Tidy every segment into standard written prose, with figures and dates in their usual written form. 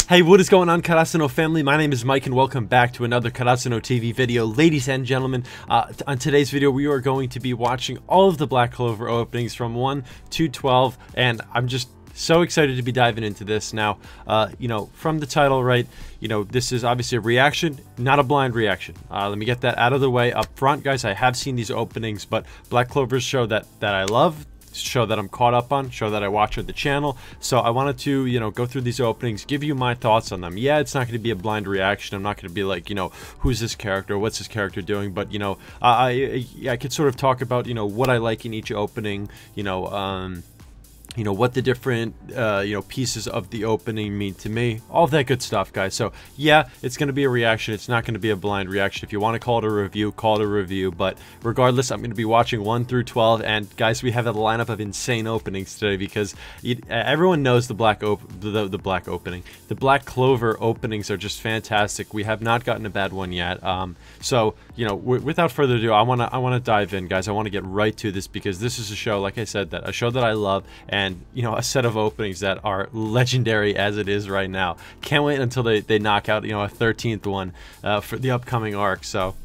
Hey, what is going on, Karasuno family? My name is Mike and welcome back to another Karasuno TV video. Ladies and gentlemen, on today's video we are going to be watching all of the Black Clover openings from 1 to 12, and I'm just so excited to be diving into this now. You know, from the title, right, you know, this is obviously a reaction, not a blind reaction. Let me get that out of the way up front, guys. I have seen these openings, but Black Clover's show that I love, show that I'm caught up on, show that I watch on the channel. So I wanted to, you know, go through these openings, give you my thoughts on them. Yeah, it's not going to be a blind reaction. I'm not going to be like, you know, who's this character? What's this character doing? But, you know, I could sort of talk about, you know, what I like in each opening, you know, what the different, you know, pieces of the opening mean to me. All of that good stuff, guys. So, yeah, it's going to be a reaction. It's not going to be a blind reaction. If you want to call it a review, call it a review. But regardless, I'm going to be watching 1 through 12. And, guys, we have a lineup of insane openings today because everyone knows the Black Clover openings are just fantastic. We have not gotten a bad one yet. So, you know, without further ado, I want to dive in, guys. I want to get right to this because this is a show, like I said, a show that I love, and you know, a set of openings that are legendary as it is right now. Can't wait until they knock out, you know, a 13th one for the upcoming arc. So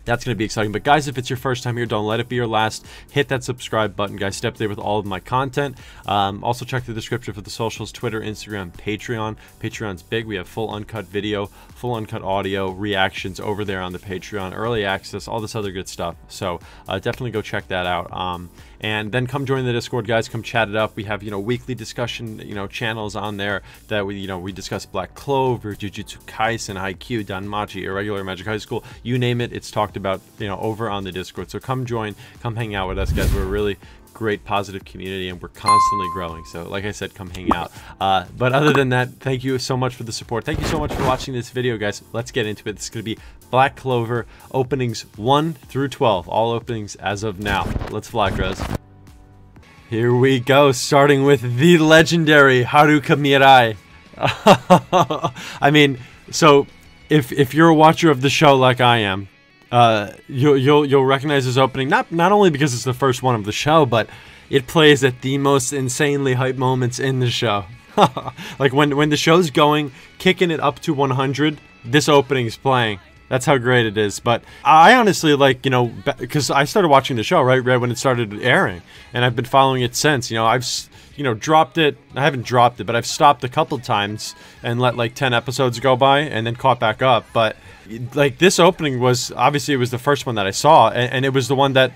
that's going to be exciting. But guys, if it's your first time here, don't let it be your last. Hit that subscribe button, guys. Step there with all of my content. Also check the description for the socials: Twitter, Instagram, Patreon. Patreon's big. We have full uncut video, full uncut audio, reactions over there on the Patreon, early access, all this other good stuff. So definitely go check that out. And then come join the Discord, guys. Come chat it up. We have, you know, weekly discussion, you know, channels on there that we, you know, we discuss Black Clover, Jujutsu Kaisen, Haikyuu, Danmachi, Irregular Magic High School, you name it. It's talked about, you know, over on the Discord. So come join, come hang out with us, guys. We're a really great positive community and we're constantly growing. So like I said, come hang out. But other than that, thank you so much for the support. Thank you so much for watching this video, guys. Let's get into it. This is going to be Black Clover openings 1 through 12. All openings as of now. Let's fly, Chris. Here we go, starting with the legendary Haruka Mirai. I mean, so if you're a watcher of the show like I am, you'll recognize this opening not only because it's the first one of the show, but it plays at the most insanely hype moments in the show. Like when the show's going, kicking it up to 100, this opening is playing. That's how great it is. But I honestly, like, you know, because I started watching the show right when it started airing, and I've been following it since. You know, I've, you know, dropped it. I haven't dropped it, but I've stopped a couple times and let like 10 episodes go by and then caught back up. But like this opening was, obviously it was the first one that I saw, and it was the one that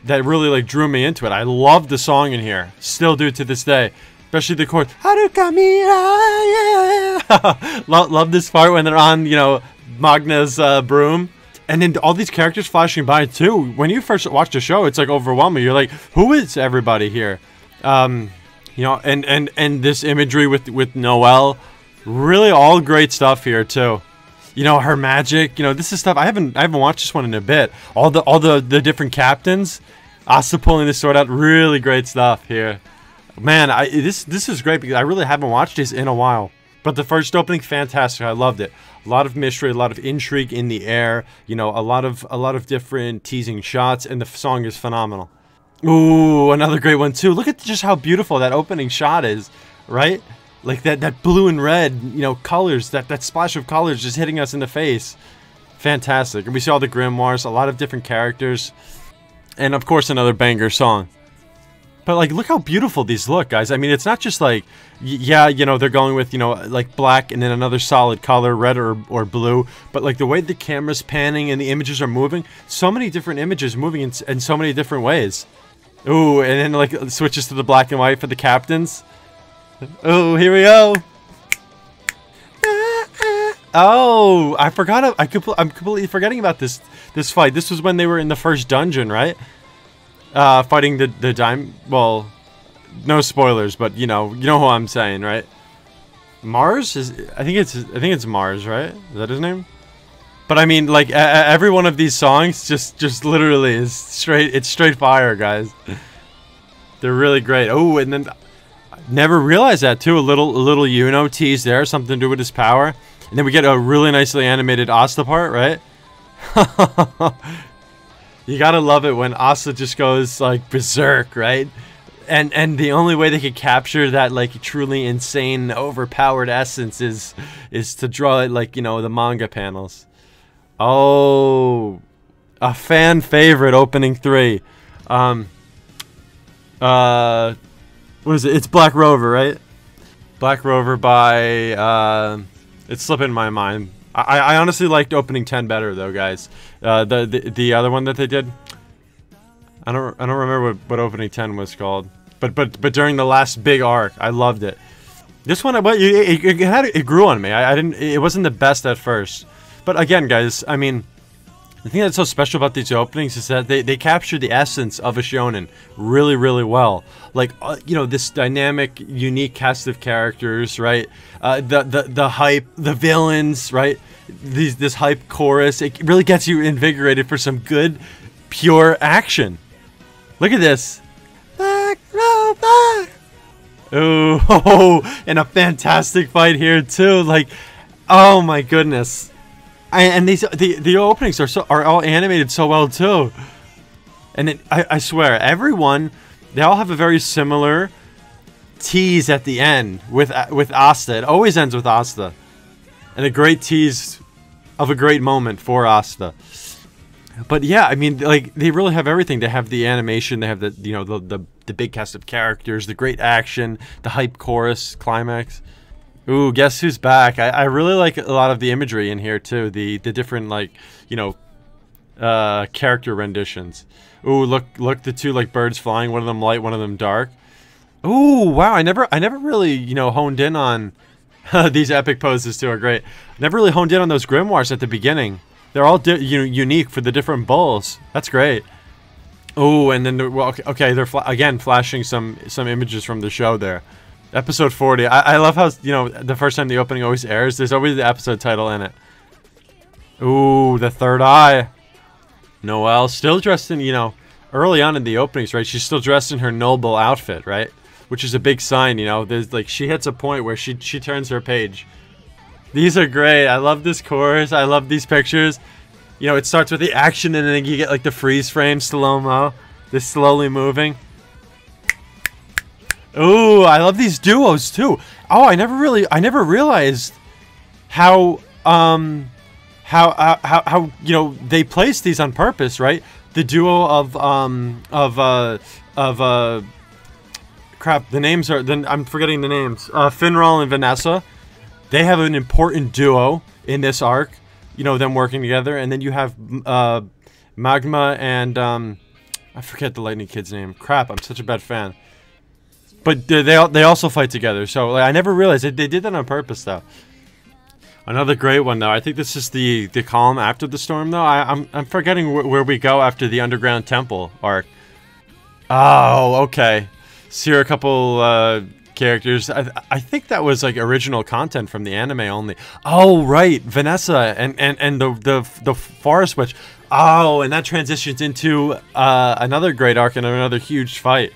really like drew me into it. I love the song in here, still do to this day. Especially the chorus, Haruka Mirai, yeah. Love this part when they're on, you know, Magna's broom, and then all these characters flashing by too. When you first watch the show, it's like overwhelming. You're like, who is everybody here? You know, and this imagery with Noelle, really all great stuff here too. You know, her magic. You know, this is stuff I haven't watched this one in a bit. All the different captains, Asa pulling the sword out, really great stuff here. Man, this is great because I really haven't watched this in a while. But the first opening, fantastic. I loved it. A lot of mystery, a lot of intrigue in the air. You know, a lot of different teasing shots, and the song is phenomenal. Ooh, another great one too. Look at just how beautiful that opening shot is, right? Like that blue and red, you know, colors. That splash of colors just hitting us in the face. Fantastic. And we see all the grimoires, a lot of different characters, and of course another banger song. But, like, look how beautiful these look, guys. I mean, it's not just, like, yeah, you know, they're going with, you know, like, black and then another solid color, red or blue. But, like, the way the camera's panning and the images are moving, so many different images moving in so many different ways. Ooh, and then, like, it switches to the black and white for the captains. Oh, here we go. Oh, I forgot. I'm completely forgetting about this fight. This was when they were in the first dungeon, right? Fighting the well, no spoilers, but you know who I'm saying, right? Mars I think it's Mars, right? Is that his name? But I mean, like every one of these songs just literally is straight fire, guys. They're really great. Oh, and then never realized that too. A little Yuno tease there, something to do with his power, and then we get a really nicely animated Asta part, right? You gotta love it when Asa just goes like berserk, right? And the only way they could capture that like truly insane, overpowered essence is to draw it like, you know, the manga panels. Oh, a fan favorite opening 3. What is it? It's Black Rover, right? Black Rover by it's slipping my mind. I honestly liked opening 10 better though, guys. The other one that they did, I don't remember what opening 10 was called. But during the last big arc, I loved it. This one, it grew on me. It wasn't the best at first. But again, guys, I mean, the thing that's so special about these openings is that they capture the essence of a shonen really, really well. Like, you know, this dynamic, unique cast of characters, right? The hype, the villains, right? This hype chorus, it really gets you invigorated for some good, pure action. Look at this. Ooh, and a fantastic fight here too. Like, oh my goodness. And the openings are all animated so well too. And I swear, everyone, they all have a very similar tease at the end with Asta. It always ends with Asta, and a great tease of a great moment for Asta. But yeah, I mean, like, they really have everything. They have the animation, they have the, you know, the big cast of characters, the great action, the hype chorus, climax. Ooh, guess who's back? I really like a lot of the imagery in here too. The different, like, you know, character renditions. Ooh, look, the two like birds flying. One of them light, one of them dark. Ooh, wow! I never really, you know, honed in on these epic poses too. Are great. Never really honed in on those grimoires at the beginning. They're all unique for the different bulls. That's great. Oh, and then okay, they're again flashing some images from the show there. Episode 40. I love how, you know, the first time the opening always airs, there's always the episode title in it. Ooh, the third eye. Noelle still dressed in, you know, early on in the openings, right? She's still dressed in her noble outfit, right? Which is a big sign, you know. There's like, she hits a point where she turns her page. These are great. I love this chorus. I love these pictures. You know, it starts with the action and then you get like the freeze frame slow-mo. This slowly moving. Ooh, I love these duos too. Oh, I never realized how you know, they placed these on purpose, right? The duo of crap, the names are, then I'm forgetting the names. Finral and Vanessa. They have an important duo in this arc, you know, them working together. And then you have Magma and I forget the Lightning Kid's name. Crap, I'm such a bad fan. But they also fight together. So like, I never realized they did that on purpose though. Another great one though. I think this is the calm after the storm though. I'm forgetting where we go after the underground temple arc. Oh, okay. So here are a couple characters. I think that was like original content from the anime only. Oh right, Vanessa and the Forest Witch. Oh, and that transitions into another great arc and another huge fight.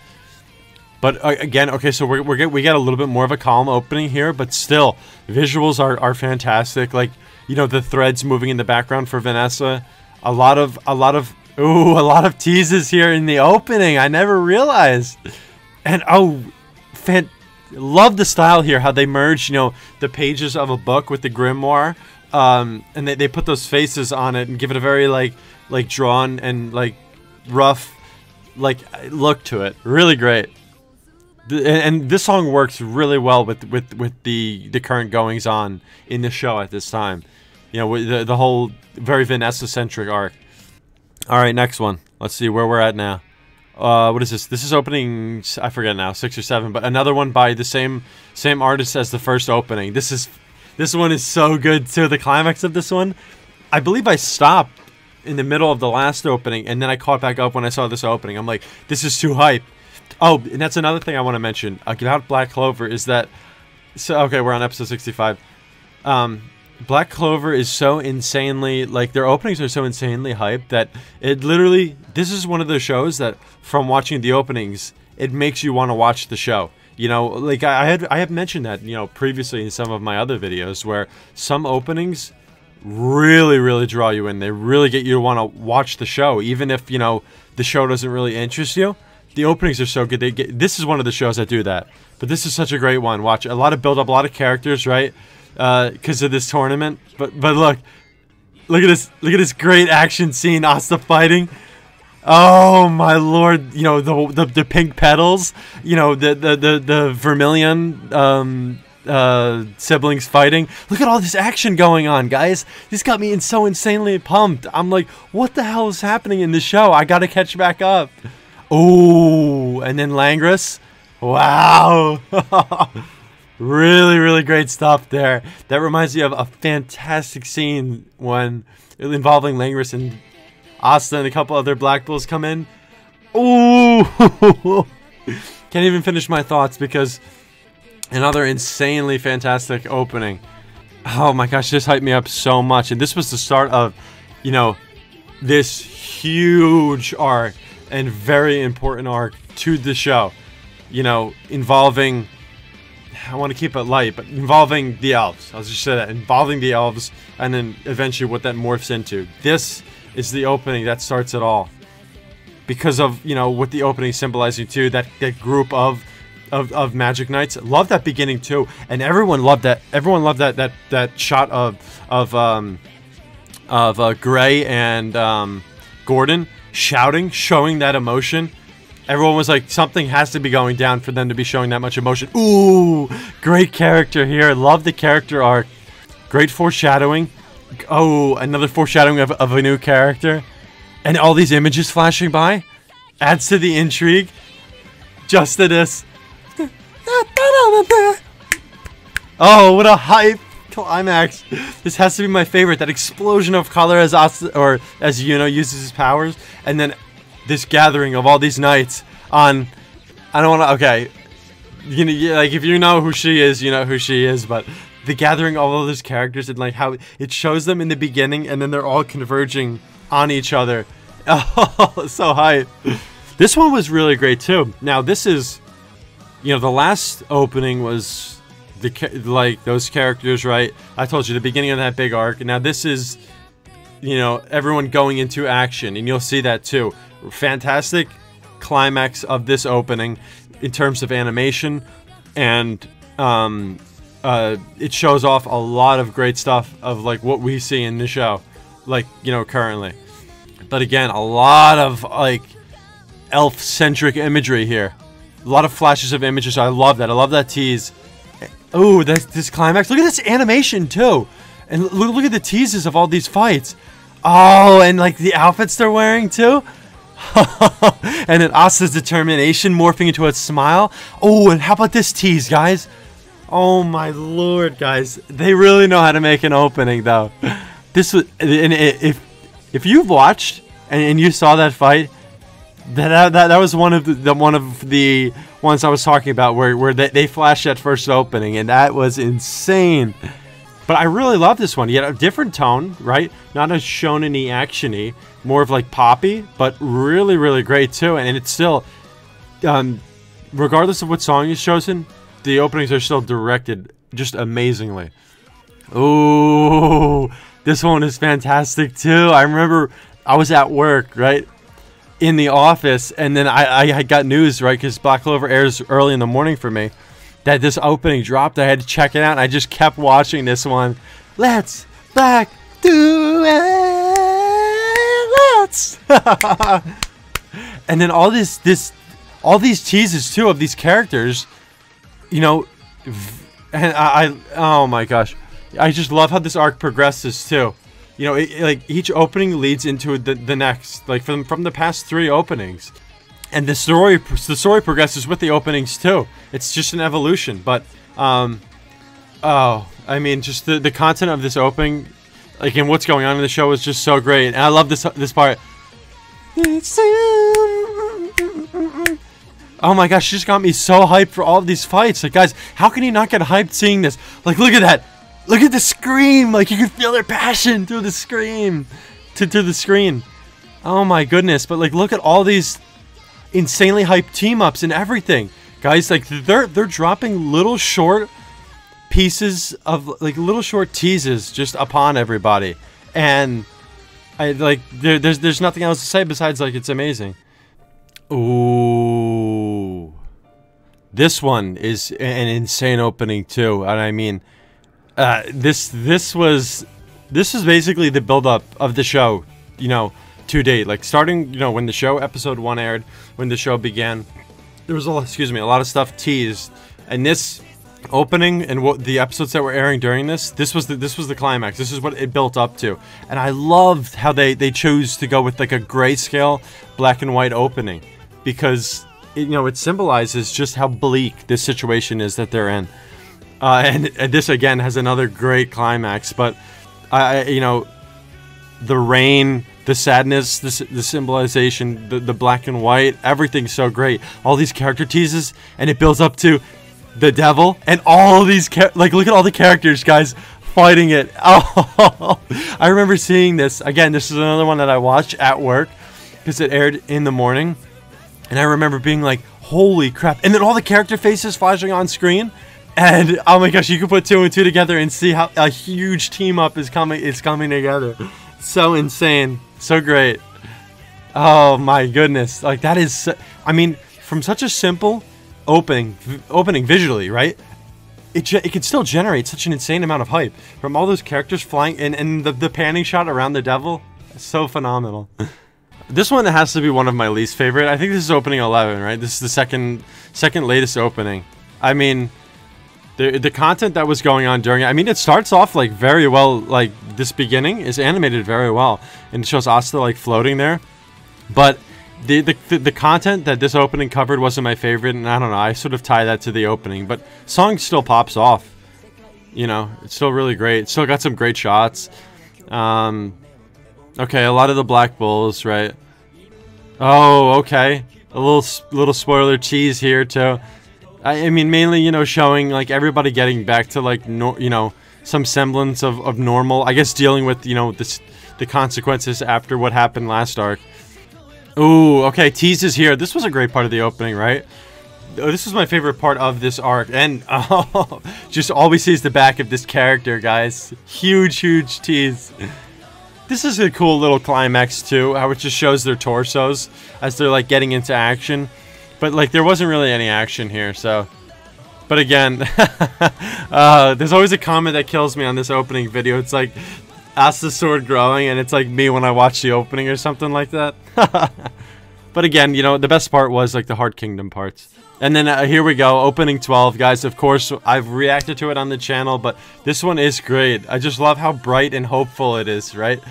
But again, okay, so we get a little bit more of a calm opening here, but still, visuals are fantastic. Like, you know, the threads moving in the background for Vanessa. A lot of teases here in the opening. I never realized. And love the style here, how they merge, you know, the pages of a book with the grimoire, and they put those faces on it and give it a very like drawn and like rough like look to it. Really great. And this song works really well with the current goings on in the show at this time. You know, with the whole very Vanessa-centric arc. All right, next one. Let's see where we're at now. What is this? This is opening, I forget now, 6 or 7, but another one by the same artist as the first opening. This one is so good too. The climax of this one, I believe I stopped in the middle of the last opening and then I caught back up when I saw this opening. I'm like, this is too hype. Oh, and that's another thing I want to mention about Black Clover is that, so okay, we're on episode 65. Black Clover is so insanely, like, their openings are so insanely hyped that it literally, this is one of those shows that from watching the openings, it makes you want to watch the show. You know, like I have mentioned that, you know, previously in some of my other videos where some openings really draw you in. They really get you to want to watch the show, even if, you know, the show doesn't really interest you. The openings are so good. This is one of the shows that do that. But this is such a great one. Watch, a lot of build up, a lot of characters, right? Because of this tournament. But look at this great action scene. Asta fighting. Oh my lord! You know the pink petals. You know the Vermilion siblings fighting. Look at all this action going on, guys. This got me so insanely pumped. I'm like, what the hell is happening in this show? I gotta catch back up. Oh, and then Langris. Wow. Really great stuff there. That reminds me of a fantastic scene when involving Langris and Asta and a couple other Black Bulls come in. Ooh. Can't even finish my thoughts because another insanely fantastic opening. Oh my gosh, this hyped me up so much. And this was the start of, you know, this huge arc and very important arc to the show. You know, involving, I want to keep it light, but involving the elves. I'll just say that, involving the elves, and then eventually what that morphs into. This is the opening that starts it all. Because of, you know, what the opening symbolizing too, that group of Magic Knights. Love that beginning too, and everyone loved that. Everyone loved that shot of Gray and Gordon shouting, showing that emotion. Everyone was like, something has to be going down for them to be showing that much emotion. Ooh, great character here. Love the character arc. Great foreshadowing. Oh, another foreshadowing of a new character. And all these images flashing by adds to the intrigue. Just to this. Oh, what a hype climax. This has to be my favorite. That explosion of color as Asta, or as Yuno uses his powers. And then this gathering of all these knights on, I don't want to, okay, you know, like if you know who she is, you know who she is, but the gathering of all those characters and like how it shows them in the beginning and then they're all converging on each other. Oh, so hype. This one was really great too. Now this is, you know, the last opening was like those characters, right? I told you the beginning of that big arc. Now this is, you know, everyone going into action, and you'll see that too. Fantastic climax of this opening in terms of animation, and it shows off a lot of great stuff of like what we see in the show, like, you know, currently. But again, a lot of like elf-centric imagery here. A lot of flashes of images. I love that. I love that tease. Oh, this climax. Look at this animation too. And look at the teases of all these fights. Oh, and like the outfits they're wearing too. And then Asta's determination morphing into a smile. Oh, and how about this tease, guys? Oh my lord, guys. They really know how to make an opening though. This was, and if you've watched and you saw that fight, that was one of the ones I was talking about where they flashed that first opening, and that was insane. But I really love this one. You had a different tone, right? Not as shonen-y, action-y, more of like poppy, but really great too. And it's still, regardless of what song is chosen, the openings are still directed just amazingly. Ooh, this one is fantastic too. I remember I was at work, right, in the office, and then I got news, right, because Black Clover airs early in the morning for me, that this opening dropped. I had to check it out, and I just kept watching this one. Let's back do it. Let's. And then all all these teases too of these characters, you know, and oh my gosh, I just love how this arc progresses too. You know, like each opening leads into the next, like from the past 3 openings, and the story progresses with the openings too. It's just an evolution. But oh, I mean, just the content of this opening, like, and what's going on in the show is just so great. And I love this part. Oh my gosh, she just got me so hyped for all of these fights. Like, guys, how can you not get hyped seeing this? Like, look at that. Look at the scream! Like, you can feel their passion through the scream, to the screen. Oh my goodness! But like, look at all these insanely hyped team ups and everything, guys. Like, they're dropping little short pieces of like little short teases just upon everybody, and I like there's nothing else to say besides like it's amazing. Ooh. This one is an insane opening too, and I mean, this was basically the build-up of the show, you know, to date. Like starting, you know, when the show episode 1 aired, when the show began, there was a lot of stuff teased, and this opening and what the episodes that were airing during this was the climax. This is what it built up to, and I loved how they chose to go with like a grayscale black and white opening, because it symbolizes just how bleak this situation is that they're in, and this again has another great climax. But the rain, the sadness, the symbolization, the black and white, everything's so great. All these character teases, and it builds up to the devil, and all these like, look at all the characters, guys, fighting it. Oh, I remember seeing this again. This is another one that I watched at work because it aired in the morning, and I remember being like, holy crap. And then all the character faces flashing on screen, and oh my gosh, you can put 2 and 2 together and see how a huge team up is coming together. So insane, so great. Oh my goodness, like that is, I mean, from such a simple opening visually, right? It can still generate such an insane amount of hype from all those characters flying, and the panning shot around the devil, so phenomenal. This one has to be one of my least favorite. I think this is opening 11, right? This is the second latest opening. I mean, the content that was going on during it, I mean, it starts off like very well. Like this beginning is animated very well, and it shows Asta like floating there. But the content that this opening covered wasn't my favorite, and I don't know, I sort of tie that to the opening. But song still pops off. You know, it's still really great. It's still got some great shots. Okay, a lot of the Black Bulls, right? Oh, okay. A little spoiler tease here too. I mean, mainly, you know, showing like everybody getting back to like some semblance of normal. I guess dealing with, you know, the consequences after what happened last arc. Ooh, okay, teases here. This was a great part of the opening, right? This was my favorite part of this arc, and oh, just all we see is the back of this character, guys. Huge tease. This is a cool little climax too, how it just shows their torsos as they're like getting into action. But like there wasn't really any action here, so. But again, there's always a comment that kills me on this opening video. It's like, Asta's sword growing, and it's like me when I watch the opening or something like that. But again, you know, the best part was like the Heart Kingdom parts. And then here we go, opening 12, guys. Of course, I've reacted to it on the channel, but this one is great. I just love how bright and hopeful it is, right?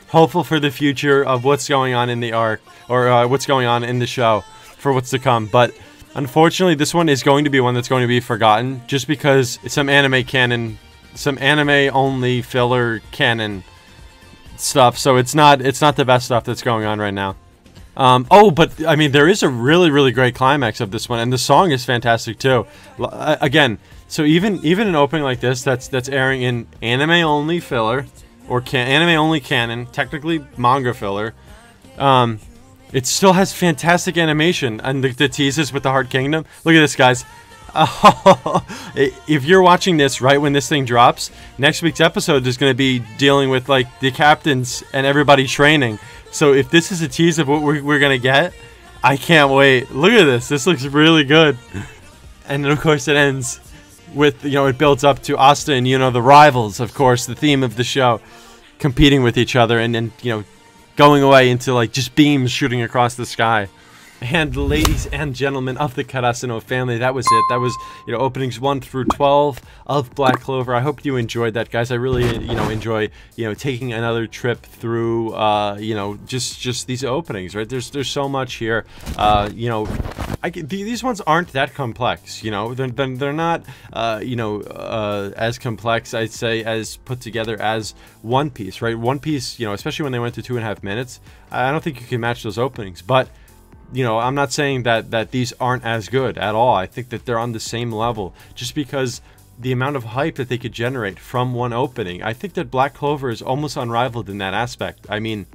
Hopeful for the future of what's going on in the arc, or what's going on in the show, for what's to come. But unfortunately, this one is going to be one that's going to be forgotten, just because it's some anime canon, some anime-only filler canon stuff. So it's not the best stuff that's going on right now. Oh, but I mean, there is a really great climax of this one, and the song is fantastic too. Again, so even an opening like this that's airing in anime-only filler, or anime-only canon, technically manga filler, it still has fantastic animation, and the teases with the Heart Kingdom. Look at this, guys. If you're watching this right when this thing drops, next week's episode is going to be dealing with like the captains and everybody training. So if this is a tease of what we're going to get, I can't wait. Look at this. This looks really good. And then, of course, it ends with, you know, it builds up to Asta and, you know, the rivals, of course, the theme of the show, competing with each other, and then, you know, going away into like just beams shooting across the sky. And ladies and gentlemen of the Karasuno family, that was it. That was, you know, openings 1 through 12 of Black Clover. I hope you enjoyed that, guys. I really, you know, enjoy, you know, taking another trip through, you know, just these openings, right? There's so much here. You know, these ones aren't that complex, you know. They're not, you know, as complex, I'd say, as put together as One Piece, right? One Piece, you know, especially when they went to 2.5 minutes, I don't think you can match those openings, but you know, I'm not saying that these aren't as good at all. I think that they're on the same level, just because the amount of hype that they could generate from one opening. I think that Black Clover is almost unrivaled in that aspect. I mean,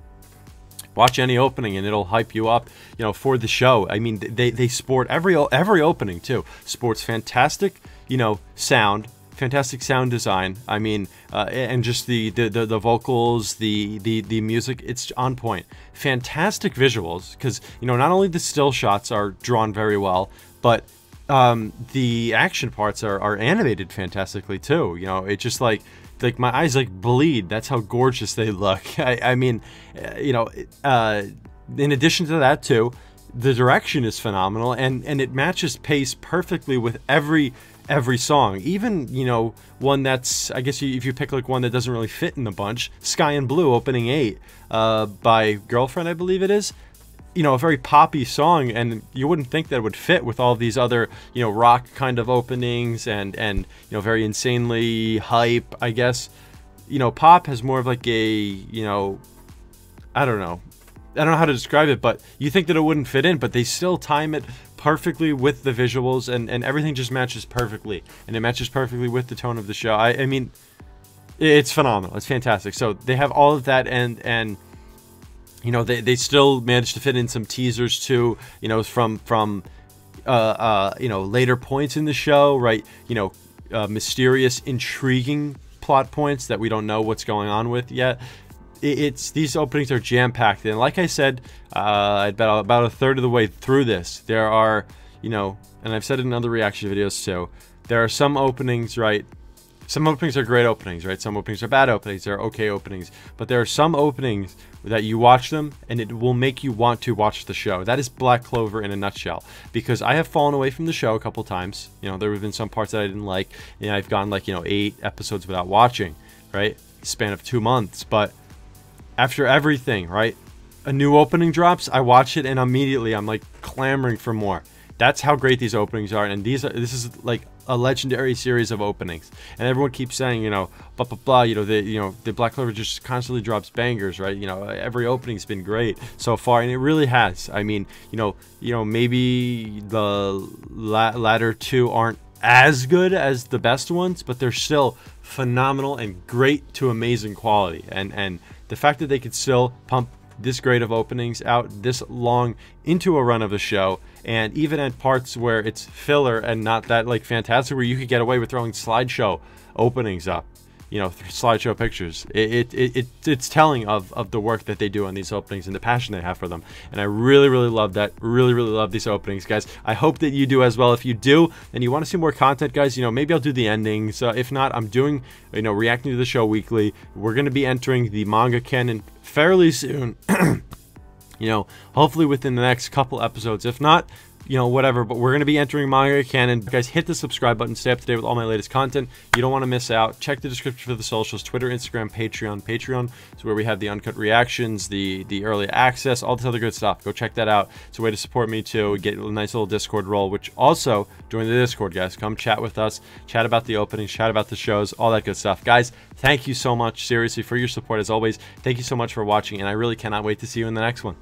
watch any opening and it'll hype you up, you know, for the show. I mean, they sport every opening too. Sports fantastic, you know, sound, fantastic sound design. I mean, and just the vocals, the music, it's on point. Fantastic visuals, because, you know, not only the still shots are drawn very well, but the action parts are animated fantastically too. You know, it just like my eyes like bleed. That's how gorgeous they look. I mean, you know, in addition to that too, the direction is phenomenal, and it matches pace perfectly with every song. Even, you know, one that's, I guess if you pick like one that doesn't really fit in the bunch, Sky and Blue opening 8 by Girlfriend, I believe it is. You know, a very poppy song, and you wouldn't think that it would fit with all these other, you know, rock kind of openings and you know, very insanely hype, I guess. You know, pop has more of like a, you know, I don't know how to describe it, but you think that it wouldn't fit in, but they still time it perfectly with the visuals, and everything just matches perfectly, and it matches perfectly with the tone of the show. I mean, it's phenomenal. It's fantastic. So they have all of that, and you know, they still managed to fit in some teasers too, you know, from you know, later points in the show, right? You know, mysterious, intriguing plot points that we don't know what's going on with yet. These openings are jam-packed, and like I said, about a third of the way through this, there are, you know, and I've said it in other reaction videos too, there are some openings, right? Some openings are great openings, right? Some openings are bad openings, they're okay openings, but there are some openings that you watch them and it will make you want to watch the show. That is Black Clover in a nutshell, because I have fallen away from the show a couple times. You know, there have been some parts that I didn't like, and I've gone like, you know, 8 episodes without watching, right? Span of 2 months, but after everything, right, a new opening drops, I watch it, and immediately I'm like clamoring for more. That's how great these openings are, and this is like a legendary series of openings. And everyone keeps saying, you know, blah blah blah, you know, the Black Clover just constantly drops bangers, right? You know, every opening's been great so far, and it really has. I mean, you know, maybe the latter 2 aren't as good as the best ones, but they're still phenomenal and great to amazing quality. And the fact that they could still pump this great of openings out this long into a run of a show, and even at parts where it's filler and not that like fantastic, where you could get away with throwing slideshow openings up, you know, slideshow pictures, it's telling of the work that they do on these openings and the passion they have for them. And I really love that. Really love these openings, guys. I hope that you do as well. If you do and you want to see more content, guys, you know, maybe I'll do the endings. If not, I'm doing, you know, reacting to the show weekly. We're going to be entering the manga canon fairly soon. You know, hopefully within the next couple episodes. If not, you know, whatever, but we're going to be entering manga canon. Guys, hit the subscribe button, stay up to date with all my latest content. You don't want to miss out. Check the description for the socials: Twitter, Instagram, Patreon. Patreon is where we have the uncut reactions, the early access, all this other good stuff. Go check that out. It's a way to support me too, get a nice little Discord role, which also join the Discord, guys. Come chat with us, chat about the openings, chat about the shows, all that good stuff. Guys, thank you so much, seriously, for your support as always. Thank you so much for watching, and I really cannot wait to see you in the next one.